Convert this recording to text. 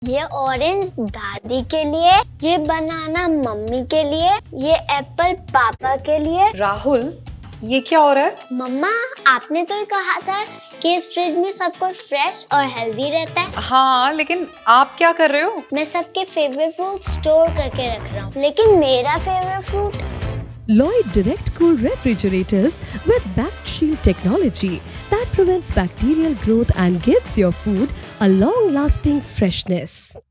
ये ऑरेंज दादी के लिए, ये बनाना मम्मी के लिए, ये एप्पल पापा के लिए। राहुल, ये क्या हो रहा है? मम्मा, आपने तो ही कहा था कि इस फ्रिज में सब कुछ फ्रेश और हेल्दी रहता है। हाँ, लेकिन आप क्या कर रहे हो? मैं सबके फेवरेट फ्रूट स्टोर करके रख रहा हूँ, लेकिन मेरा favourite fruit. Lloyd Direct Cool refrigerators with BactShield technology that prevents bacterial growth and gives your food a long-lasting freshness.